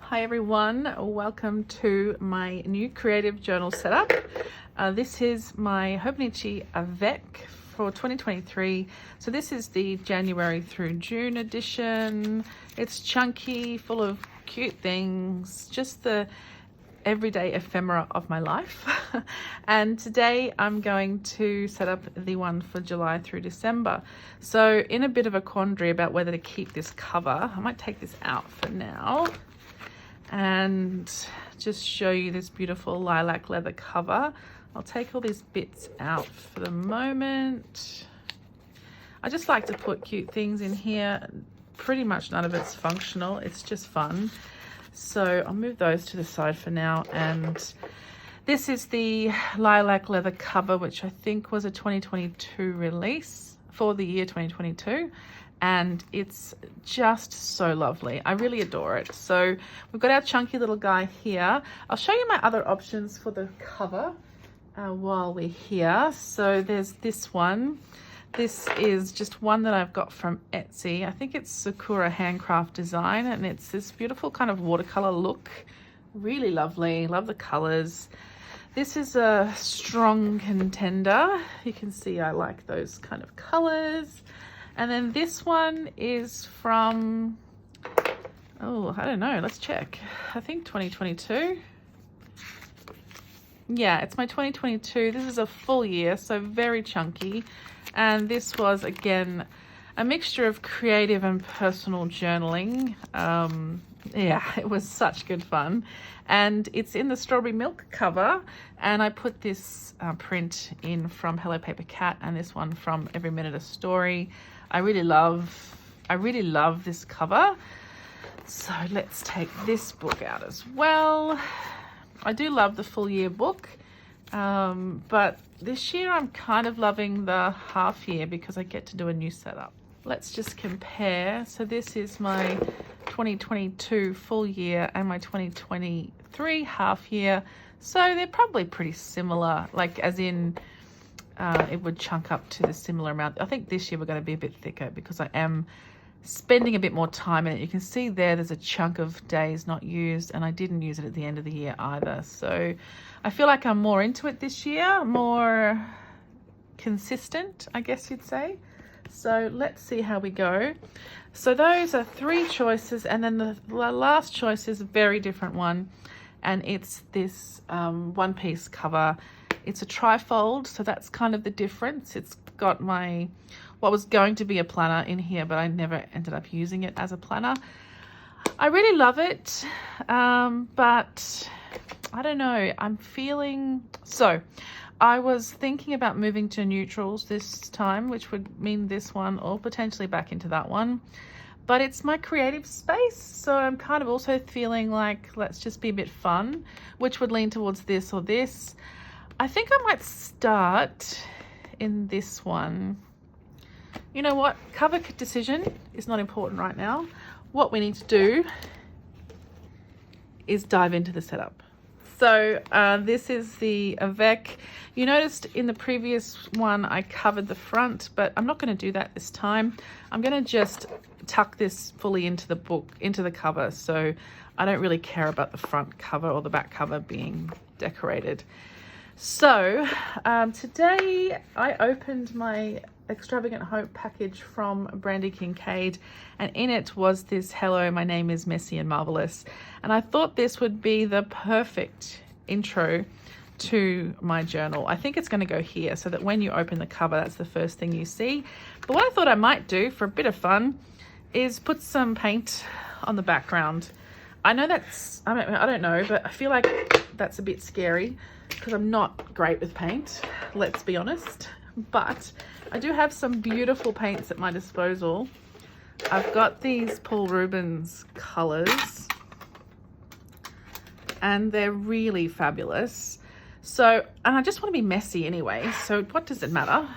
Hi everyone, welcome to my new creative journal setup. This is my Hobonichi Avec for 2023. So this is the January through June edition. It's chunky, full of cute things, just the everyday ephemera of my life. And today I'm going to set up the one for July through December. So in a bit of a quandary about whether to keep this cover, I might take this out for now and just show you this beautiful lilac leather cover. I'll take all these bits out for the moment. I just like to put cute things in here. Pretty much none of it's functional, it's just fun. So I'll move those to the side for now. And this is the lilac leather cover, which I think was a 2022 release for the year 2022. And it's just so lovely. I really adore it. So we've got our chunky little guy here. I'll show you my other options for the cover while we're here. So there's this one. This is just one that I've got from Etsy. I think it's Sakura Handcraft Design, and it's this beautiful kind of watercolor look. Really lovely, love the colors. This is a strong contender. You can see I like those kind of colors. And then this one is from, oh, I don't know, let's check. I think 2022. Yeah, it's my 2022. This is a full year, so very chunky. And this was, again, a mixture of creative and personal journaling. Yeah, it was such good fun. And it's in the strawberry milk cover. And I put this print in from Hello Paper Cat and this one from Every Minute a Story. I really love this cover. So let's take this book out as well. I do love the full year book. But this year I'm kind of loving the half year because I get to do a new setup. Let's just compare. So this is my 2022 full year and my 2023 half year. So they're probably pretty similar, like as in it would chunk up to the similar amount. I think this year we're going to be a bit thicker because I am spending a bit more time in it. You can see there's a chunk of days not used, and I didn't use it at the end of the year either. So I feel like I'm more into it this year, more consistent, I guess you'd say. So let's see how we go. So those are three choices, and then the last choice is a very different one, and it's this one piece cover. It's a trifold, so that's kind of the difference. It's got what was going to be a planner in here, but I never ended up using it as a planner. I really love it, but I don't know. So I was thinking about moving to neutrals this time, which would mean this one or potentially back into that one. But it's my creative space, so I'm kind of also feeling like let's just be a bit fun, which would lean towards this or this. I think I might start in this one. You know what? Cover decision is not important right now. What we need to do is dive into the setup. So this is the Avec. You noticed in the previous one I covered the front, but I'm not going to do that this time. I'm going to just tuck this fully into the book, into the cover. So I don't really care about the front cover or the back cover being decorated. So today I opened my Extravagant Hope package from Brandy Kincaid, and in it was this "Hello, my name is Messy and Marvelous," and I thought this would be the perfect intro to my journal. I think it's going to go here so that when you open the cover, that's the first thing you see. But what I thought I might do for a bit of fun is put some paint on the background. I know that's, I don't know, but I feel like that's a bit scary because I'm not great with paint, let's be honest. But I do have some beautiful paints at my disposal. I've got these Paul Rubens colors and they're really fabulous. So, and I just want to be messy anyway. So what does it matter?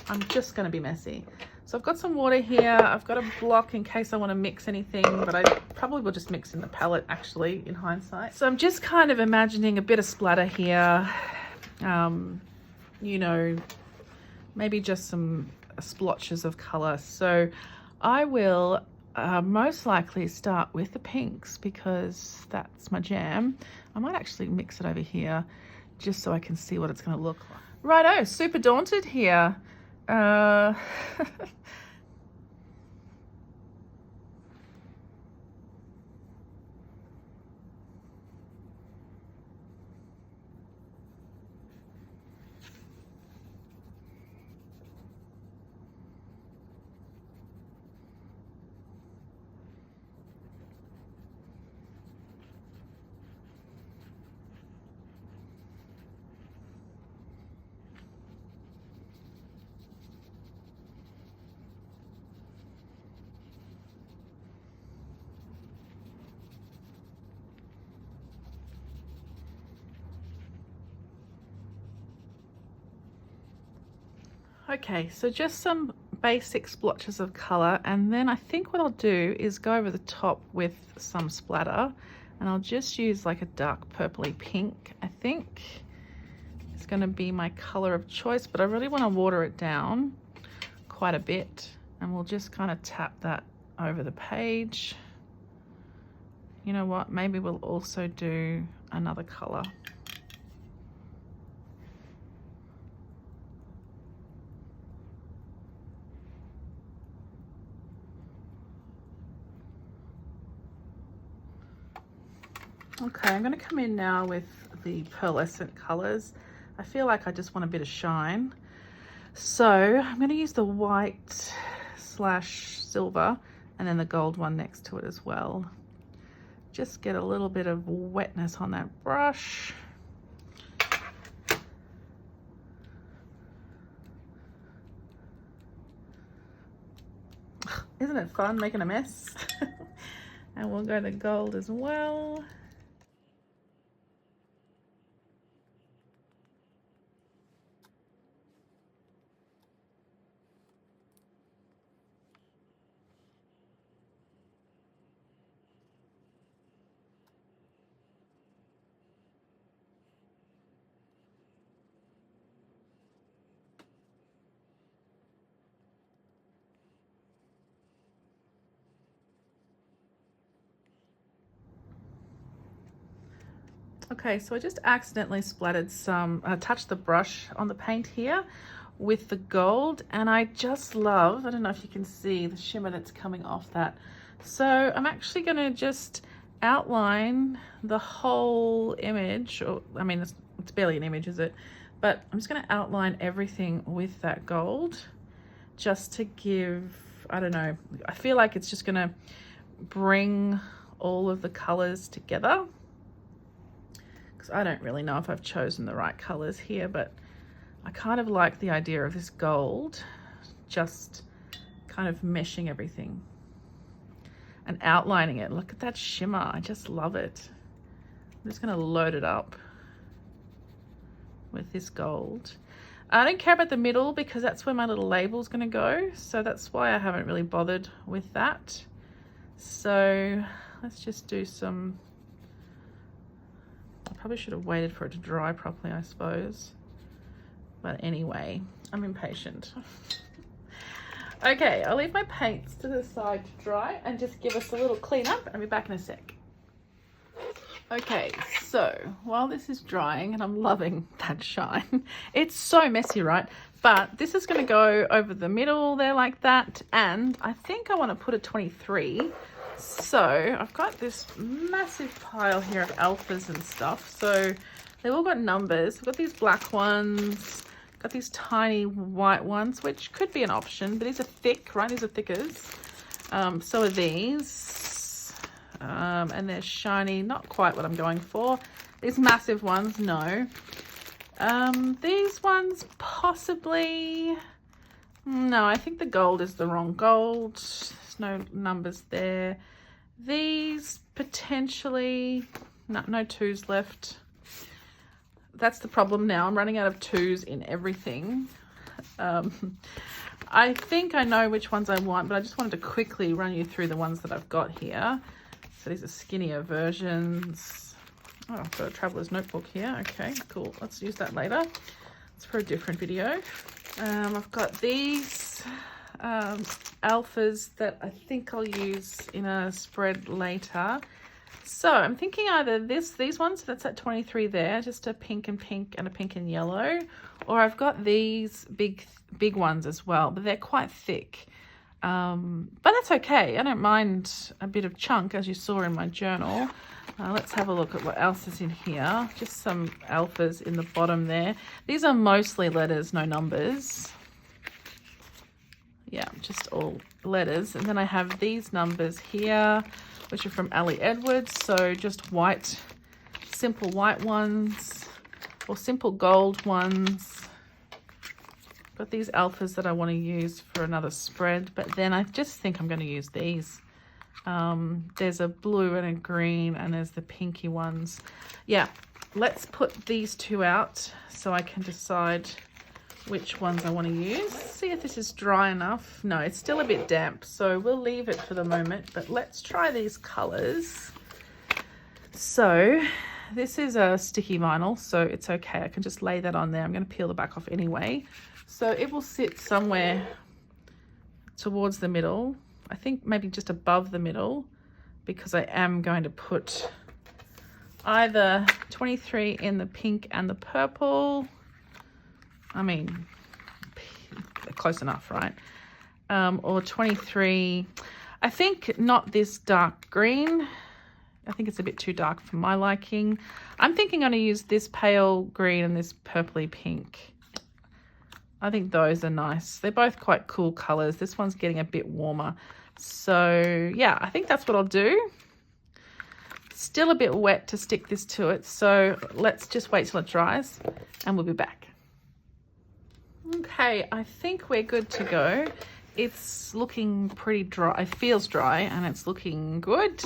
I'm just going to be messy. So I've got some water here. I've got a block in case I want to mix anything, but I probably will just mix in the palette actually in hindsight. So I'm just kind of imagining a bit of splatter here. You know, maybe just some splotches of color. So I will most likely start with the pinks because that's my jam. I might actually mix it over here just so I can see what it's going to look like. Righto, super daunted here. Okay, so just some basic splotches of color, and then I think what I'll do is go over the top with some splatter, and I'll just use like a dark purpley pink. I think it's going to be my color of choice, but I really want to water it down quite a bit, and we'll just kind of tap that over the page. You know what, maybe we'll also do another color. Okay, I'm going to come in now with the pearlescent colors. I feel like I just want a bit of shine. So I'm going to use the white slash silver and then the gold one next to it as well. Just get a little bit of wetness on that brush. Isn't it fun making a mess? And we'll go to gold as well. Okay, so I just accidentally splattered some, touched the brush on the paint here with the gold, and I just love, I don't know if you can see the shimmer that's coming off that. So I'm actually going to just outline the whole image, or I mean, it's barely an image, is it? But I'm just going to outline everything with that gold just to give, I don't know, I feel like it's just going to bring all of the colors together. I don't really know if I've chosen the right colors here, but I kind of like the idea of this gold just kind of meshing everything and outlining it. Look at that shimmer. I just love it. I'm just going to load it up with this gold. I don't care about the middle because that's where my little label is going to go. So that's why I haven't really bothered with that. So let's just do some, I probably should have waited for it to dry properly, I suppose. But anyway, I'm impatient. Okay, I'll leave my paints to the side to dry and just give us a little clean up, and I'll be back in a sec. Okay, so while this is drying, and I'm loving that shine, it's so messy, right? But this is going to go over the middle there like that, and I think I want to put a 23. So I've got this massive pile here of alphas and stuff. So they've all got numbers. We've got these black ones, got these tiny white ones, which could be an option, but these are thick, right? These are thickers. So are these. And they're shiny, not quite what I'm going for. These massive ones, no. These ones, possibly. No, I think the gold is the wrong gold. There's no numbers there. These potentially, no twos left. That's the problem now. I'm running out of twos in everything. I think I know which ones I want, but I just wanted to quickly run you through the ones that I've got here. So these are skinnier versions. Oh, I've got a traveler's notebook here. Okay, cool. Let's use that later. It's for a different video. I've got these alphas that I think I'll use in a spread later. So I'm thinking either these ones, that's at 23 there, just a pink and pink and a pink and yellow, or I've got these big ones as well, but they're quite thick. But that's okay. I don't mind a bit of chunk, as you saw in my journal. Let's have a look at what else is in here. Just some alphas in the bottom there. These are mostly letters, no numbers. Yeah, just all letters. And then I have these numbers here, which are from Ali Edwards. So just white, simple white ones or simple gold ones. Got these alphas that I want to use for another spread, but then I just think I'm going to use these. There's a blue and a green, and there's the pinky ones. Yeah, let's put these two out so I can decide which ones I want to use. See if this is dry enough. No, it's still a bit damp, so we'll leave it for the moment, but let's try these colors. So this is a sticky vinyl, so it's okay. I can just lay that on there. I'm going to peel the back off anyway. So it will sit somewhere towards the middle. I think maybe just above the middle, because I am going to put either 23 in the pink and the purple. I mean, close enough, right? Or 23, I think not this dark green. I think it's a bit too dark for my liking. I'm thinking I'm going to use this pale green and this purpley pink. I think those are nice. They're both quite cool colors. This one's getting a bit warmer. So yeah, I think that's what I'll do. Still a bit wet to stick this to it. So let's just wait till it dries and we'll be back. Okay, I think we're good to go. It's looking pretty dry. It feels dry and it's looking good.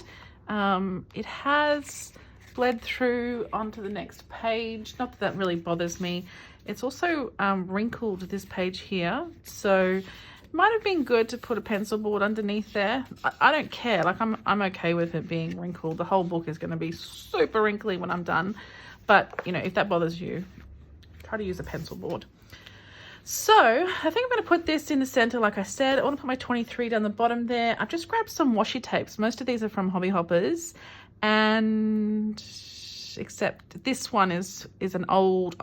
It has bled through onto the next page. Not that that really bothers me. It's also wrinkled this page here, so it might have been good to put a pencil board underneath there. I don't care. Like I'm okay with it being wrinkled. The whole book is going to be super wrinkly when I'm done. But you know, if that bothers you, try to use a pencil board. So I think I'm going to put this in the center. Like I said, I want to put my 23 down the bottom there. I've just grabbed some washi tapes. Most of these are from Hobby Hoppers, and except this one is an old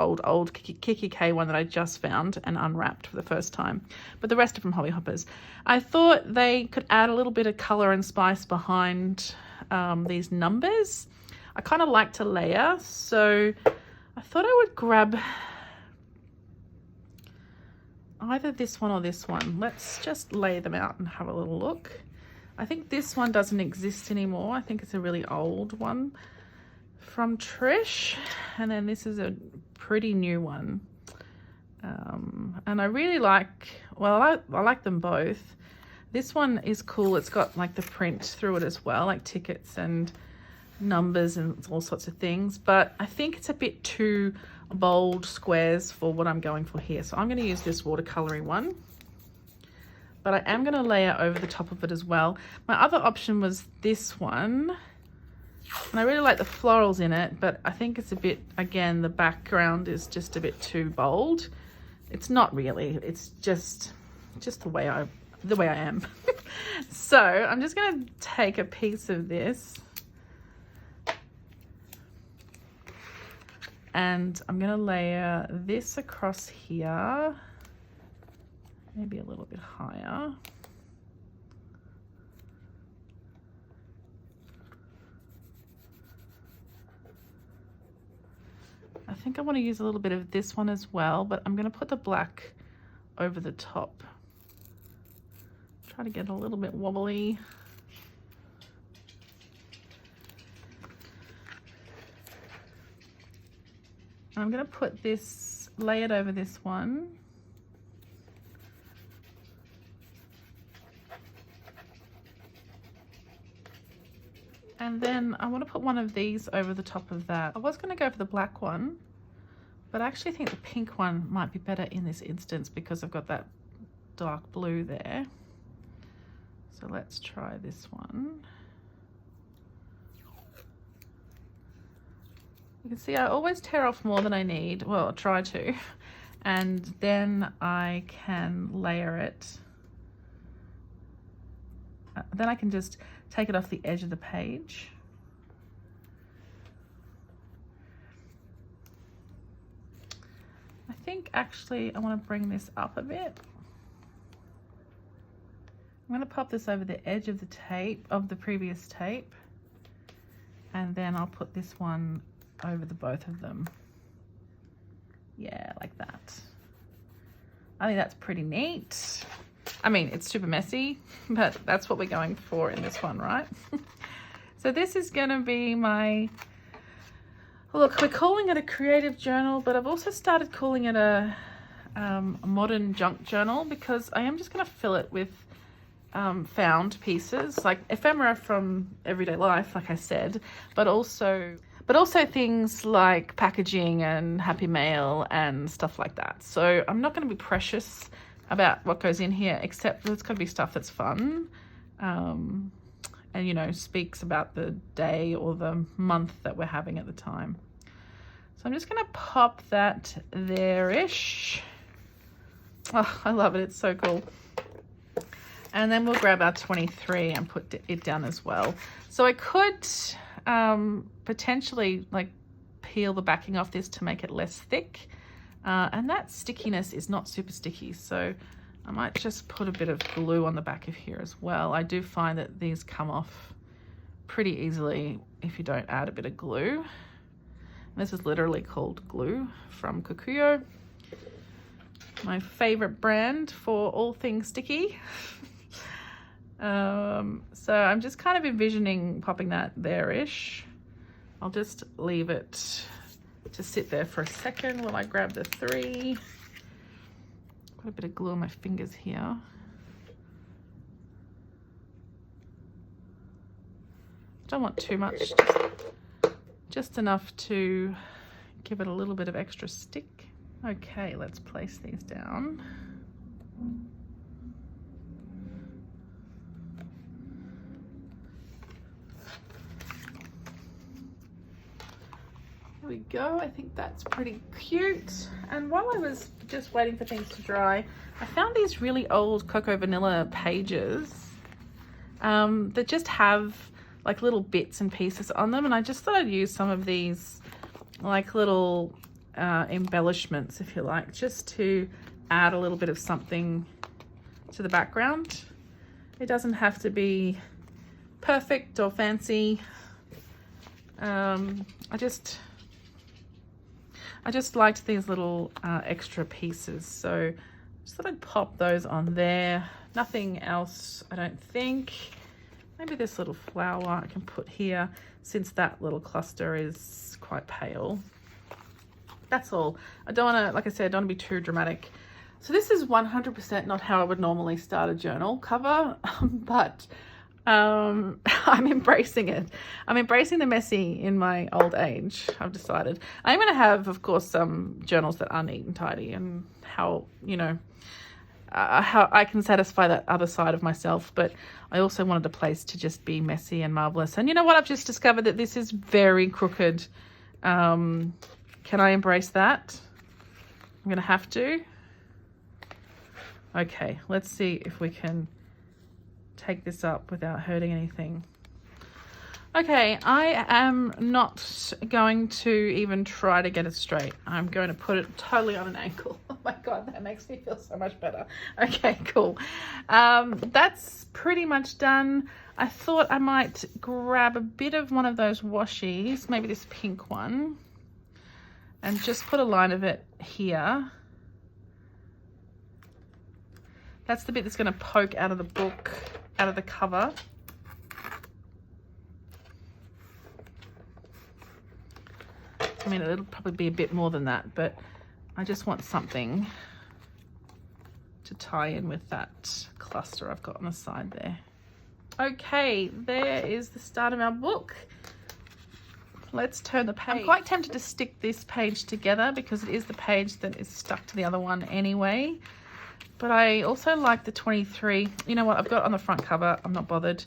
Kiki K one that I just found and unwrapped for the first time, but the rest are from Hobby Hoppers. I thought they could add a little bit of color and spice behind these numbers. I kind of like to layer, so I thought I would grab either this one or this one. Let's just lay them out and have a little look. I think this one doesn't exist anymore. I think it's a really old one from Trish, and then this is a pretty new one, and I really like, well, I like them both. This one is cool. It's got like the print through it as well, like tickets and numbers and all sorts of things, but I think it's a bit too bold squares for what I'm going for here, so I'm going to use this watercoloring one, but I am going to layer over the top of it as well. My other option was this one, and I really like the florals in it, but I think it's a bit, again, the background is just a bit too bold. It's not really, it's just the way I am. So I'm just going to take a piece of this and I'm going to layer this across here, maybe a little bit higher. I think I want to use a little bit of this one as well, but I'm going to put the black over the top. Try to get a little bit wobbly. I'm going to put this layered over this one. And then I want to put one of these over the top of that. I was going to go for the black one, but I actually think the pink one might be better in this instance because I've got that dark blue there. So let's try this one. You can see I always tear off more than I need. Well, I try to. And then I can layer it then I can just take it off the edge of the page. I think actually I want to bring this up a bit. I'm going to pop this over the edge of the tape, of the previous tape, and then I'll put this one over the both of them. Yeah, like that. I think that's pretty neat. I mean, it's super messy, but that's what we're going for in this one, right? So this is going to be my, look, we're calling it a creative journal, but I've also started calling it a modern junk journal, because I am just going to fill it with found pieces, like ephemera from everyday life, like I said, but also things like packaging and happy mail and stuff like that. So I'm not going to be precious about what goes in here, except it's going to be stuff that's fun, and, you know, speaks about the day or the month that we're having at the time. So I'm just going to pop that there-ish. Oh, I love it. It's so cool. And then we'll grab our 23 and put it down as well. So I could potentially like peel the backing off this to make it less thick. And that stickiness is not super sticky. So I might just put a bit of glue on the back of here as well. I do find that these come off pretty easily if you don't add a bit of glue. And this is literally called glue from Kukuyo, my favorite brand for all things sticky. So I'm just kind of envisioning popping that there-ish. I'll just leave it to sit there for a second while I grab the 3. Got a bit of glue on my fingers here. Don't want too much, just enough to give it a little bit of extra stick. Okay, let's place these down. There we go. I think that's pretty cute. And while I was just waiting for things to dry, I found these really old Cocoa Vanilla pages that just have like little bits and pieces on them, and I just thought I'd use some of these like little embellishments, if you like, just to add a little bit of something to the background. It doesn't have to be perfect or fancy. I just liked these little extra pieces, so just thought I'd pop those on there. Nothing else, I don't think. Maybe this little flower I can put here, since that little cluster is quite pale. That's all. I don't want to, like I said, I don't want to be too dramatic. So this is 100% not how I would normally start a journal cover, but I'm embracing it. I'm embracing the messy in my old age, I've decided. I'm going to have, of course, some journals that are neat and tidy, and how, you know, how I can satisfy that other side of myself, but I also wanted a place to just be messy and marvelous. And you know what? I've just discovered that this is very crooked. Can I embrace that? I'm going to have to. Okay, let's see if we can take this up without hurting anything. Okay, I am not going to even try to get it straight. I'm going to put it totally on an angle. Oh my God, that makes me feel so much better. Okay, cool. That's pretty much done. I thought I might grab a bit of one of those washies, maybe this pink one, and just put a line of it here. That's the bit that's going to poke out of the book, out of the cover. I mean, it'll probably be a bit more than that, but I just want something to tie in with that cluster I've got on the side there. Okay, there is the start of our book. Let's turn the page. I'm quite tempted to stick this page together because it is the page that is stuck to the other one anyway. But I also like the 23. You know what? I've got it on the front cover. I'm not bothered.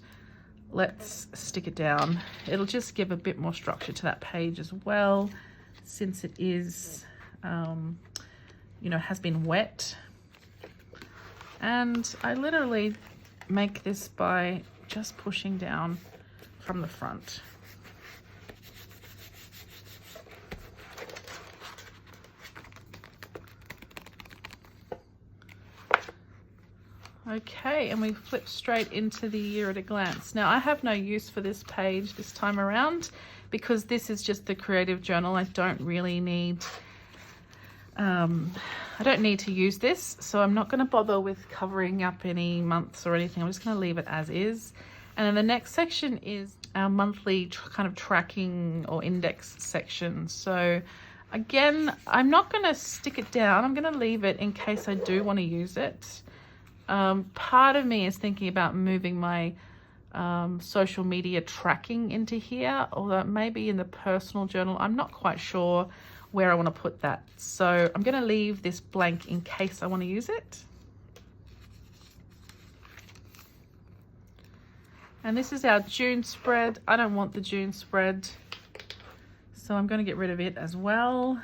Let's stick it down. It'll just give a bit more structure to that page as well, since it is, you know, has been wet. And I literally make this by just pushing down from the front. Okay, and we flip straight into the year at a glance. Now, I have no use for this page this time around because this is just the creative journal. I don't really need, I don't need to use this, so I'm not going to bother with covering up any months or anything. I'm just going to leave it as is. And then the next section is our monthly kind of tracking or index section. So again, I'm not going to stick it down. I'm going to leave it in case I do want to use it. Part of me is thinking about moving my social media tracking into here, although maybe in the personal journal. I'm not quite sure where I want to put that. So I'm going to leave this blank in case I want to use it. And this is our June spread. I don't want the June spread, so I'm going to get rid of it as well.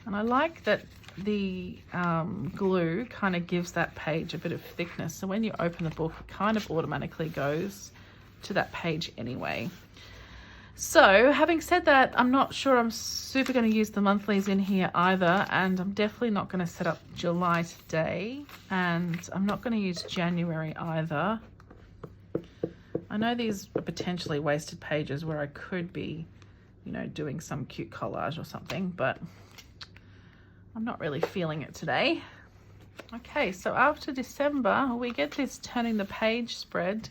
And I like that the glue kind of gives that page a bit of thickness, so when you open the book it kind of automatically goes to that page anyway. So having said that, I'm not sure I'm super going to use the monthlies in here either, and I'm definitely not going to set up July today, and I'm not going to use January either. I know these are potentially wasted pages where I could be, you know, doing some cute collage or something, but I'm not really feeling it today. Okay, so after December, we get this turning the page spread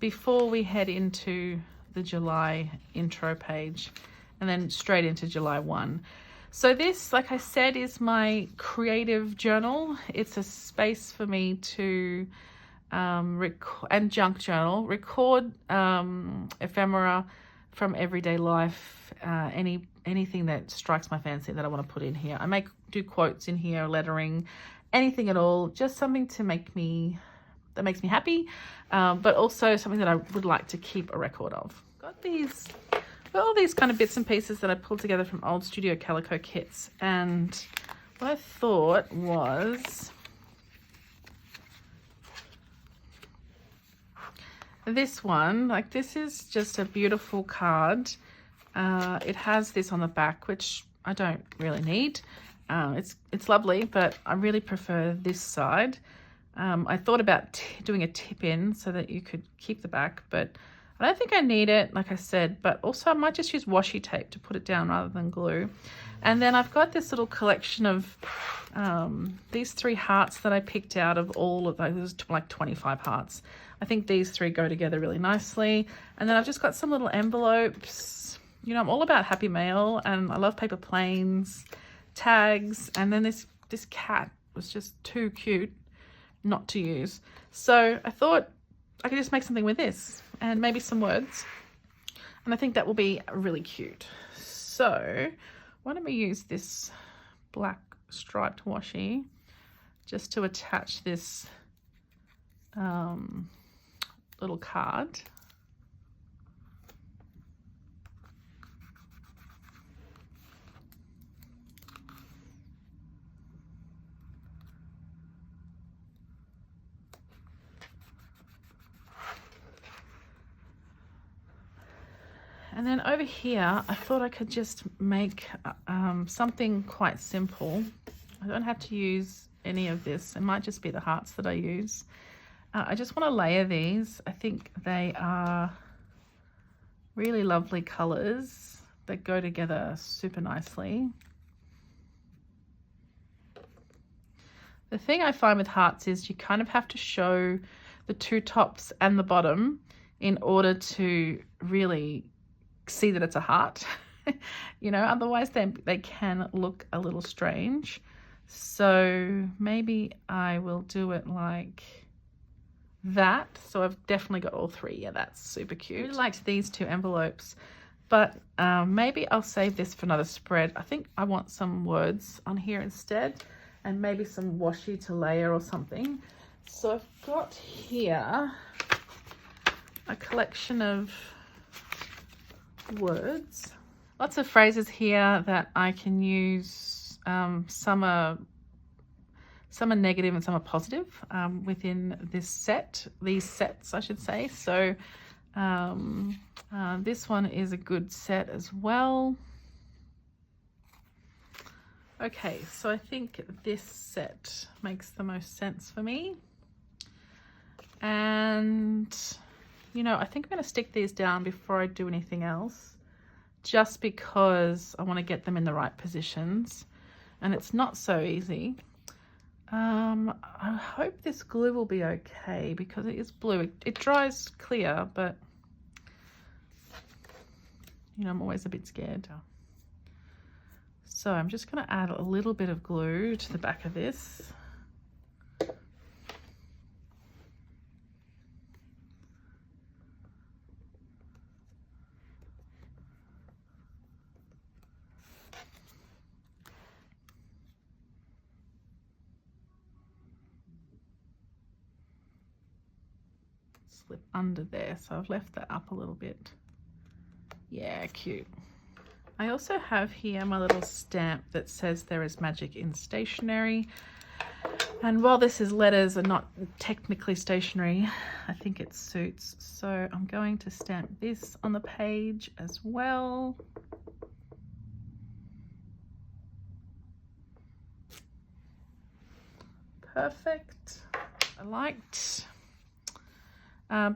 before we head into the July intro page and then straight into July 1. So this, like I said, is my creative journal. It's a space for me to and junk journal, record ephemera from everyday life, anything that strikes my fancy that I want to put in here. I do quotes in here, lettering, anything at all, just something to make me, that makes me happy, but also something that I would like to keep a record of. Got all these kind of bits and pieces that I pulled together from old Studio Calico kits, and what I thought was this one. Like, this is just a beautiful card. It has this on the back, which I don't really need. It's lovely, but I really prefer this side. I thought about doing a tip in so that you could keep the back, but I don't think I need it, like I said, but also I might just use washi tape to put it down rather than glue. And then I've got this little collection of these 3 hearts that I picked out of all of those. There's like 25 hearts. I think these 3 go together really nicely. And then I've just got some little envelopes. You know, I'm all about happy mail, and I love paper planes, tags, and then this cat was just too cute not to use. So I thought I could just make something with this and maybe some words, and I think that will be really cute. So why don't we use this black striped washi just to attach this little card. And then over here, I thought I could just make something quite simple. I don't have to use any of this. It might just be the hearts that I use. I just want to layer these. I think they are really lovely colors that go together super nicely. The thing I find with hearts is you kind of have to show the 2 tops and the bottom in order to really see that it's a heart. You know, otherwise they can look a little strange. So maybe I will do it like that. So I've definitely got all 3. Yeah, that's super cute. I really liked these 2 envelopes, but maybe I'll save this for another spread. I think I want some words on here instead, and maybe some washi to layer or something. So I've got here a collection of words, lots of phrases here that I can use. Some are some are negative and some are positive within this set, these sets I should say. So this one is a good set as well. Okay, so I think this set makes the most sense for me. And, you know, I think I'm going to stick these down before I do anything else, just because I want to get them in the right positions. And it's not so easy. I hope this glue will be okay because it is blue. It dries clear, but, you know, I'm always a bit scared. So I'm just going to add a little bit of glue to the back of this. Slip under there, so I've left that up a little bit. Yeah, cute. I also have here my little stamp that says there is magic in stationery. And while this is letters and not technically stationery, I think it suits. So I'm going to stamp this on the page as well. Perfect. I liked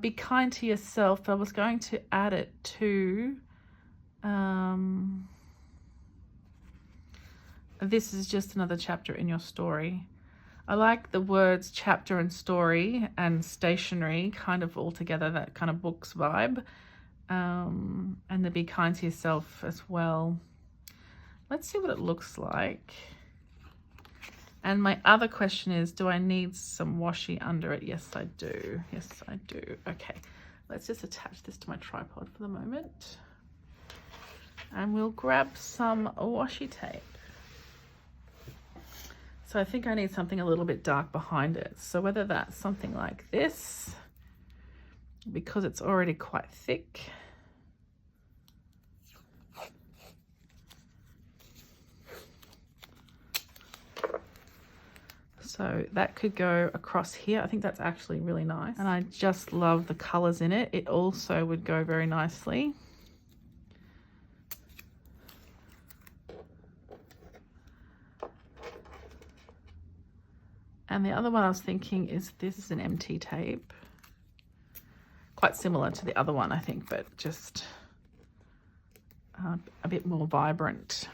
Be Kind to Yourself. I was going to add it to this is just another chapter in your story. I like the words chapter and story and stationery kind of all together, that kind of books vibe. And the Be Kind to Yourself as well. Let's see what it looks like. And my other question is, do I need some washi under it? Yes, I do. Yes, I do. Okay, let's just attach this to my tripod for the moment. And we'll grab some washi tape. So I think I need something a little bit dark behind it. So whether that's something like this, because it's already quite thick. So that could go across here. I think that's actually really nice. And I just love the colors in it. It also would go very nicely. And the other one I was thinking is this is an MT tape. Quite similar to the other one, I think, but just a bit more vibrant.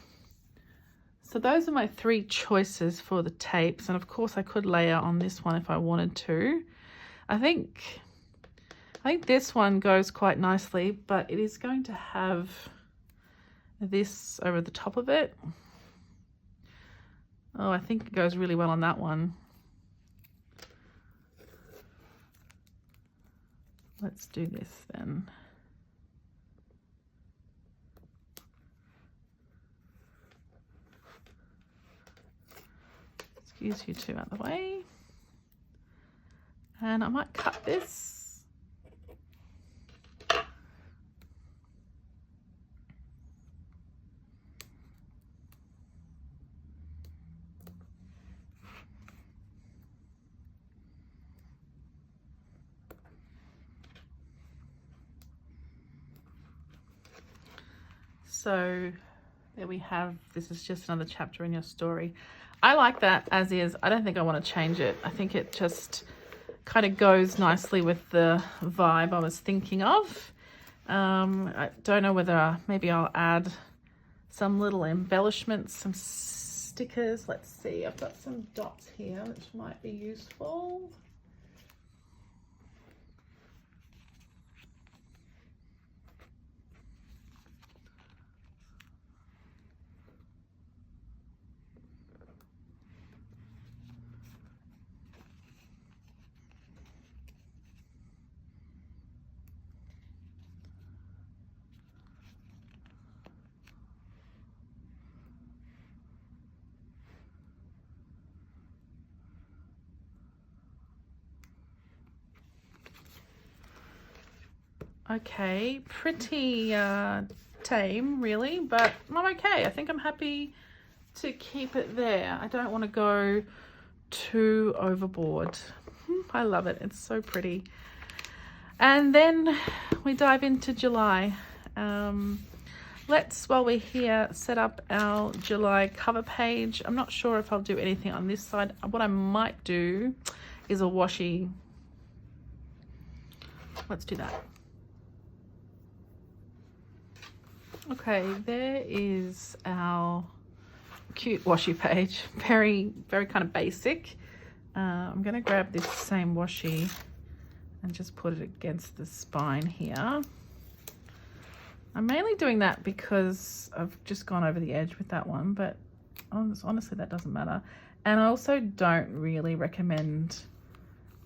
So those are my three choices for the tapes. And of course I could layer on this one if I wanted to. I think this one goes quite nicely, but it is going to have this over the top of it. Oh, I think it goes really well on that one. Let's do this then. Excuse you two out of the way. And I might cut this. So there we have, this is just another chapter in your story. I like that as is. I don't think I want to change it. I think it just kind of goes nicely with the vibe I was thinking of. I don't know whether maybe I'll add some little embellishments, some stickers. Let's see, I've got some dots here which might be useful. Okay, pretty tame really, but I'm okay. I think I'm happy to keep it there. I don't want to go too overboard. I love it. It's so pretty. And then we dive into July. Let's, while we're here, set up our July cover page. I'm not sure if I'll do anything on this side. What I might do is a washi. Let's do that. Okay, there is our cute washi page. Very, very kind of basic. I'm going to grab this same washi and just put it against the spine here. I'm mainly doing that because I've just gone over the edge with that one, but honestly that doesn't matter. And I also don't really recommend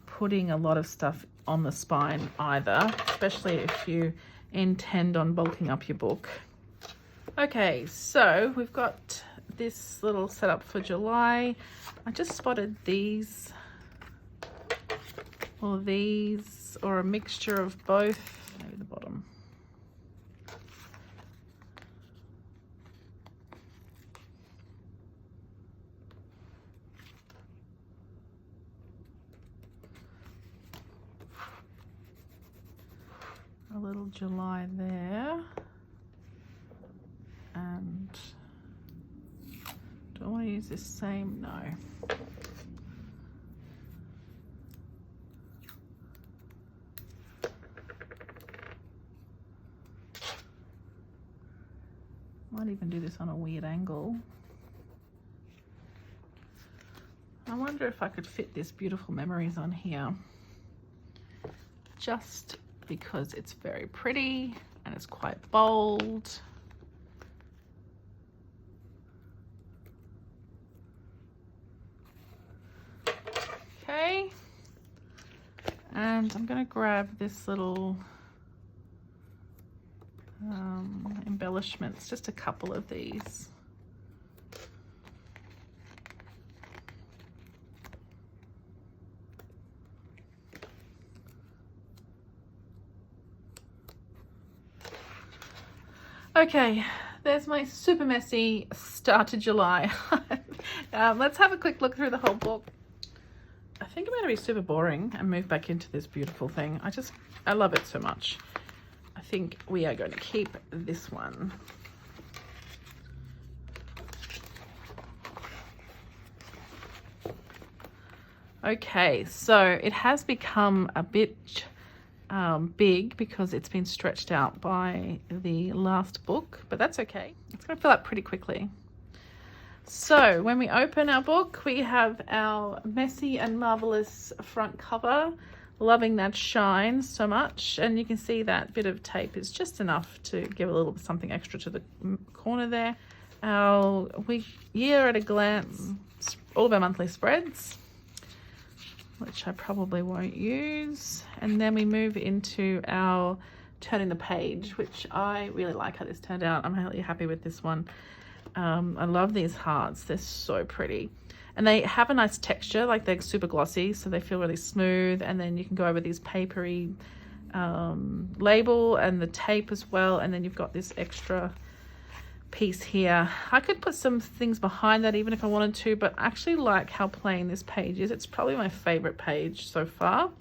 putting a lot of stuff on the spine either, especially if you intend on bulking up your book. Okay, so we've got this little setup for July. I just spotted these, or these, or a mixture of both. Maybe the bottom. A little July there. And do I want to use this same? No. Might even do this on a weird angle. I wonder if I could fit this beautiful memories on here, just because it's very pretty and it's quite bold. Okay, and I'm going to grab this little embellishments, just a couple of these. Okay, there's my super messy start to July. Let's have a quick look through the whole book. I think I'm going to be super boring and move back into this beautiful thing. I love it so much. I think we are going to keep this one. Okay, so it has become a bit big because it's been stretched out by the last book, but that's okay. It's going to fill up pretty quickly. So when we open our book, we have our messy and marvelous front cover. Loving that shine so much, and you can see that bit of tape is just enough to give a little something extra to the corner there. Our year at a glance, all of our monthly spreads, which I probably won't use. And then we move into our turning the page, which I really like how this turned out. I'm really happy with this one. I love these hearts. They're so pretty. And they have a nice texture, like they're super glossy, so they feel really smooth. And then you can go over these papery label and the tape as well. And then you've got this extra piece here. I could put some things behind that even if I wanted to, but I actually like how plain this page is. It's probably my favorite page so far.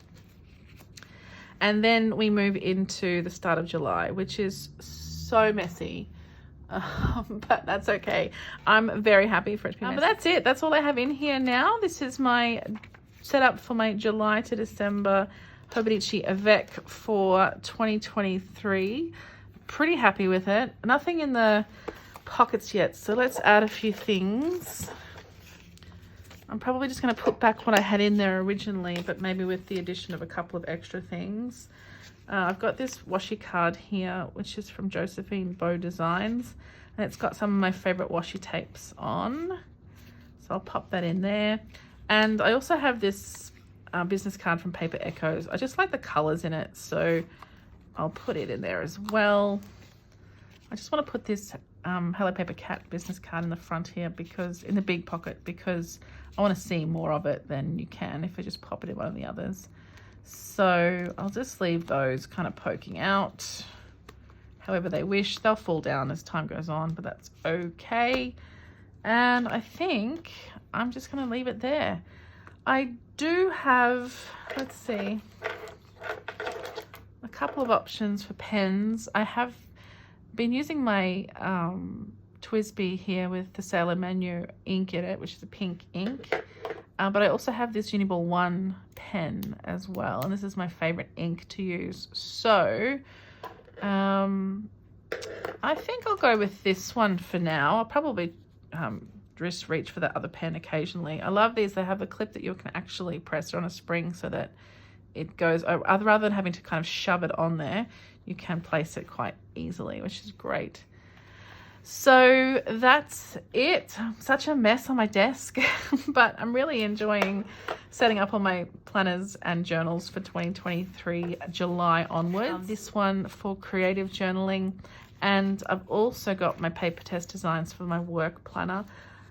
And then we move into the start of July, which is so messy. But that's okay. I'm very happy for it to be messy. But that's it. That's all I have in here now. This is my setup for my July to December Hobonichi Avec for 2023. Pretty happy with it. Nothing in the pockets yet, so let's add a few things. I'm probably just going to put back what I had in there originally, but maybe with the addition of a couple of extra things. I've got this washi card here, which is from Josephine Bow Designs, and it's got some of my favorite washi tapes on, so I'll pop that in there. And I also have this business card from Paper Echoes. I just like the colors in it, so I'll put it in there as well. I just want to put this Hello Paper Cat business card in the front here, because in the big pocket, because I want to see more of it than you can if I just pop it in one of the others. So I'll just leave those kind of poking out however they wish. They'll fall down as time goes on, but that's okay. And I think I'm just going to leave it there. I do have, let's see, a couple of options for pens. I have been using my TWSBI here with the Sailor Manu ink in it, which is a pink ink. But I also have this Uniball 1 pen as well, and this is my favorite ink to use. So I think I'll go with this one for now. I'll probably just reach for that other pen occasionally. I love these. They have a clip that you can actually press on a spring so that it goes, rather than having to kind of shove it on there, you can place it quite easily, which is great. So that's it. Such a mess on my desk, but I'm really enjoying setting up all my planners and journals for 2023 July onwards. This one for creative journaling, and I've also got my paper test designs for my work planner,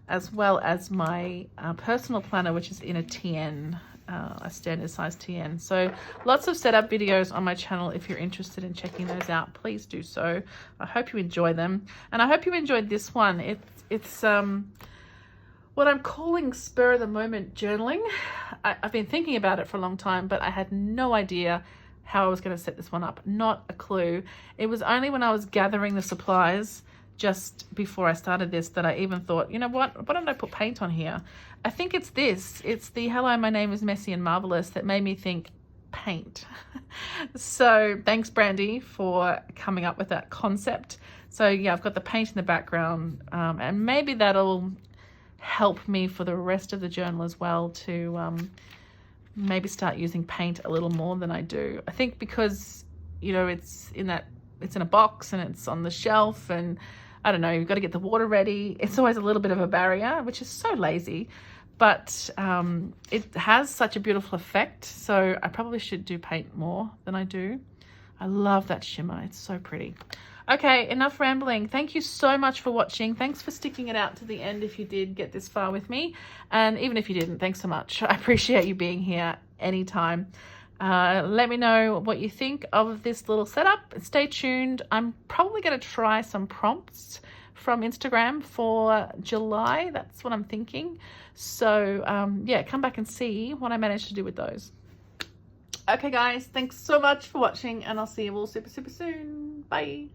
as well as my personal planner, which is in a TN, a standard size TN. So lots of setup videos on my channel. If you're interested in checking those out, please do so. I hope you enjoy them, and I hope you enjoyed this one. It's what I'm calling spur of the moment journaling. I've been thinking about it for a long time, but I had no idea how I was going to set this one up. Not a clue. It was only when I was gathering the supplies just before I started this that I even thought, you know what, why don't I put paint on here? I think it's this. It's the hello, my name is Messy and Marvelous that made me think paint. So thanks, Brandy, for coming up with that concept. So yeah, I've got the paint in the background, and maybe that'll help me for the rest of the journal as well to maybe start using paint a little more than I do. I think because, you know, it's in a box and it's on the shelf, and I don't know, you've got to get the water ready. It's always a little bit of a barrier, which is so lazy, but it has such a beautiful effect. So I probably should do paint more than I do. I love that shimmer. It's so pretty. Okay, enough rambling. Thank you so much for watching. Thanks for sticking it out to the end if you did get this far with me. And even if you didn't, thanks so much. I appreciate you being here anytime. Let me know what you think of this little setup. Stay tuned. I'm probably going to try some prompts from Instagram for July. That's what I'm thinking. So yeah, come back and see what I managed to do with those. Okay guys, thanks so much for watching, and I'll see you all super soon. Bye.